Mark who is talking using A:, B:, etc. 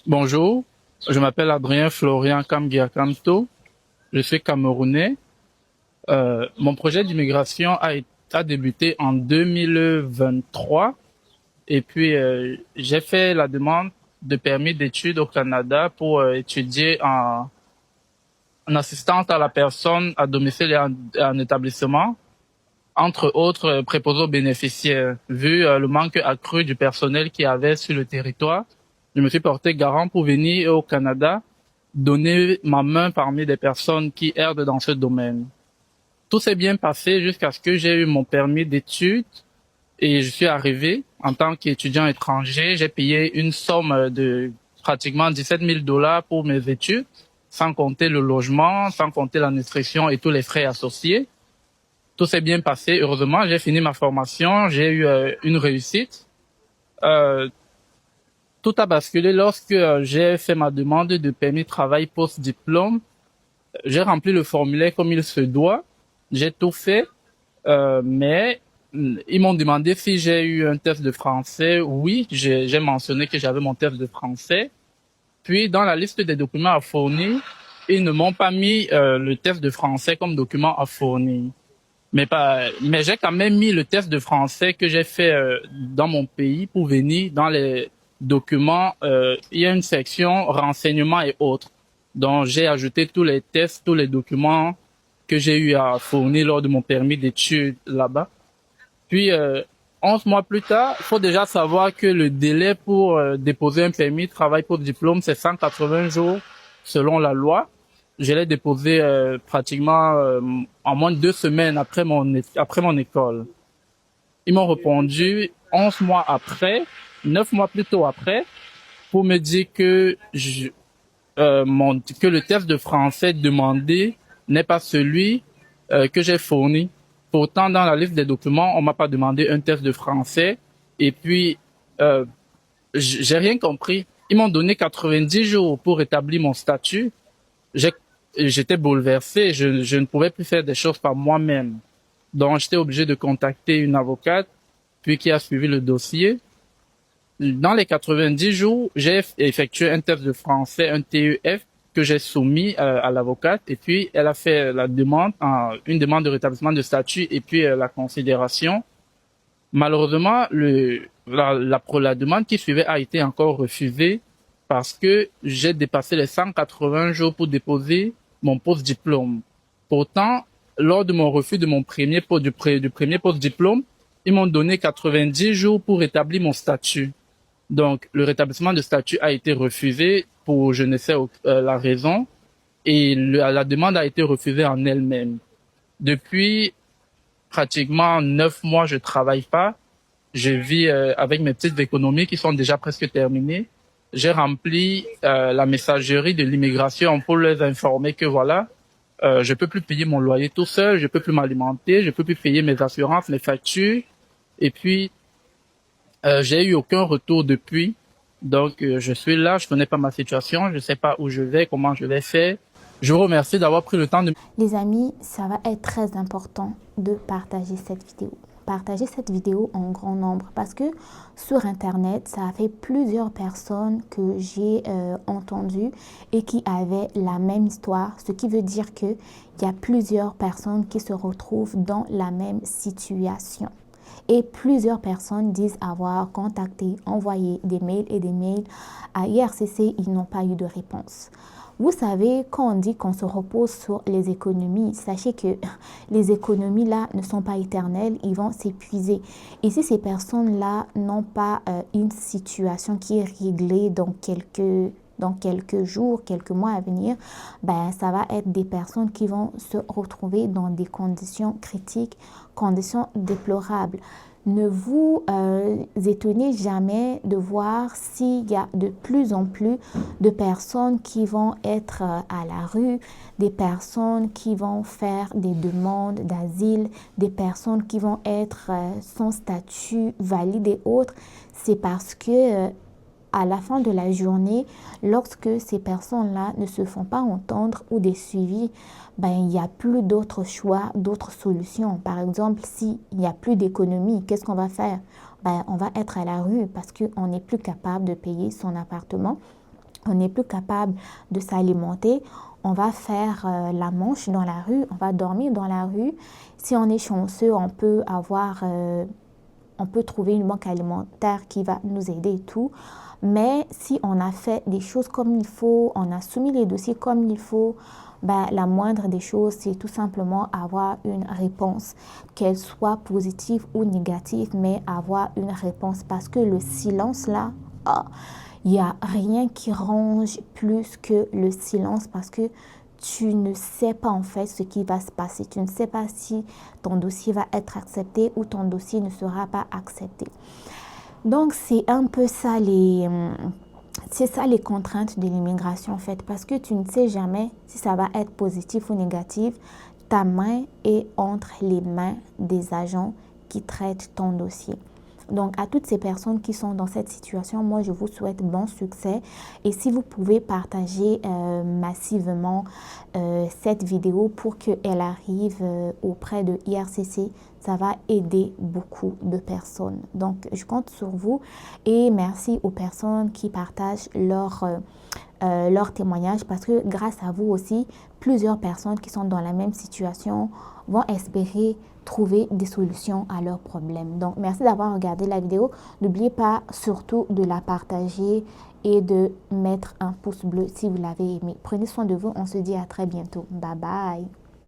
A: Bonjour, je m'appelle Adrien Florian Kamgiakamto, je suis camerounais. Mon projet d'immigration a débuté en 2023 et puis j'ai fait la demande de permis d'études au Canada pour étudier en assistance à la personne à domicile et en établissement, entre autres préposés aux bénéficiaires. Vu le manque accru du personnel qu'il y avait sur le territoire, je me suis porté garant pour venir au Canada donner ma main parmi des personnes qui aident dans ce domaine. Tout s'est bien passé jusqu'à ce que j'ai eu mon permis d'études et je suis arrivé en tant qu'étudiant étranger. J'ai payé une somme de pratiquement 17 000 dollars pour mes études, sans compter le logement, sans compter la nutrition et tous les frais associés. Tout s'est bien passé. Heureusement, j'ai fini ma formation. J'ai eu une réussite. Euh, Tout a basculé lorsque j'ai fait ma demande de permis de travail post-diplôme. J'ai rempli le formulaire comme il se doit. J'ai tout fait, mais ils m'ont demandé si j'ai eu un test de français. Oui, j'ai mentionné que j'avais mon test de français. Puis, dans la liste des documents à fournir, ils ne m'ont pas mis le test de français comme document à fournir. Mais j'ai quand même mis le test de français que j'ai fait dans mon pays pour venir dans les documents. Il y a une section renseignements et autres. Donc, j'ai ajouté tous les tests, tous les documents que j'ai eu à fournir lors de mon permis d'études là-bas. Puis, 11 mois plus tard, il faut déjà savoir que le délai pour déposer un permis de travail pour diplôme, c'est 180 jours selon la loi. Je l'ai déposé pratiquement en moins de 2 semaines après mon école. Ils m'ont répondu 11 mois après, 9 mois plus tôt après, pour me dire que que le test de français demandé n'est pas celui que j'ai fourni. Pourtant, dans la liste des documents, on m'a pas demandé un test de français. Et puis, euh, j'ai rien compris. Ils m'ont donné 90 jours pour établir mon statut. J'ai- J'étais bouleversé. Je ne pouvais plus faire des choses par moi-même. Donc, j'étais obligé de contacter une avocate, puis qui a suivi le dossier. Dans les 90 jours, j'ai effectué un test de français, un TEF, que j'ai soumis à l'avocate. Et puis, elle a fait la demande, une demande de rétablissement de statut et puis la considération. Malheureusement, la demande qui suivait a été encore refusée parce que j'ai dépassé les 180 jours pour déposer mon post-diplôme. Pourtant, lors de mon refus de mon du premier post-diplôme, ils m'ont donné 90 jours pour rétablir mon statut. Donc, le rétablissement de statut a été refusé pour je ne sais la raison et la demande a été refusée en elle-même. Depuis pratiquement 9 mois, je travaille pas. Je vis avec mes petites économies qui sont déjà presque terminées. J'ai rempli la messagerie de l'immigration pour les informer que voilà, je peux plus payer mon loyer tout seul, je peux plus m'alimenter, je peux plus payer mes assurances, mes factures. Et puis, j'ai eu aucun retour depuis. Donc, je suis là, je connais pas ma situation, je sais pas où je vais, comment je vais faire. Je vous remercie d'avoir pris le temps de...
B: Les amis, ça va être très important de partager cette vidéo. Partager cette vidéo en grand nombre parce que sur internet, ça a fait plusieurs personnes que j'ai entendues et qui avaient la même histoire, ce qui veut dire qu'il y a plusieurs personnes qui se retrouvent dans la même situation. Et plusieurs personnes disent avoir contacté, envoyé des mails et des mails à IRCC, ils n'ont pas eu de réponse. Vous savez, quand on dit qu'on se repose sur les économies, sachez que les économies là ne sont pas éternelles, ils vont s'épuiser. Et si ces personnes-là n'ont pas une situation qui est réglée dans quelques jours, quelques mois à venir, ben, ça va être des personnes qui vont se retrouver dans des conditions critiques, conditions déplorables. Ne vous étonnez jamais de voir s'il y a de plus en plus de personnes qui vont être à la rue, des personnes qui vont faire des demandes d'asile, des personnes qui vont être sans statut valide et autres. C'est parce que à la fin de la journée, lorsque ces personnes-là ne se font pas entendre ou des suivis, ben, il n'y a plus d'autres choix, d'autres solutions. Par exemple, s'il n'y a plus d'économie, qu'est-ce qu'on va faire? Ben, on va être à la rue parce qu'on n'est plus capable de payer son appartement. on n'est plus capable de s'alimenter, on va faire la manche dans la rue, on va dormir dans la rue. Si on est chanceux, on peut trouver une banque alimentaire qui va nous aider et tout. Mais si on a fait des choses comme il faut, on a soumis les dossiers comme il faut, ben, la moindre des choses, c'est tout simplement avoir une réponse, qu'elle soit positive ou négative, mais avoir une réponse. Parce que le silence là, il n'y a rien qui ronge plus que le silence, parce que tu ne sais pas en fait ce qui va se passer. Tu ne sais pas si ton dossier va être accepté ou ton dossier ne sera pas accepté. Donc, c'est un peu ça les contraintes de l'immigration en fait, parce que tu ne sais jamais si ça va être positif ou négatif. Ta main est entre les mains des agents qui traitent ton dossier. Donc, à toutes ces personnes qui sont dans cette situation, moi, je vous souhaite bon succès. Et si vous pouvez partager massivement cette vidéo pour qu'elle arrive auprès de IRCC, ça va aider beaucoup de personnes. Donc, je compte sur vous et merci aux personnes qui partagent leur témoignage, parce que grâce à vous aussi, plusieurs personnes qui sont dans la même situation vont espérer trouver des solutions à leurs problèmes. Donc, merci d'avoir regardé la vidéo. N'oubliez pas surtout de la partager et de mettre un pouce bleu si vous l'avez aimé. Prenez soin de vous. On se dit à très bientôt. Bye bye.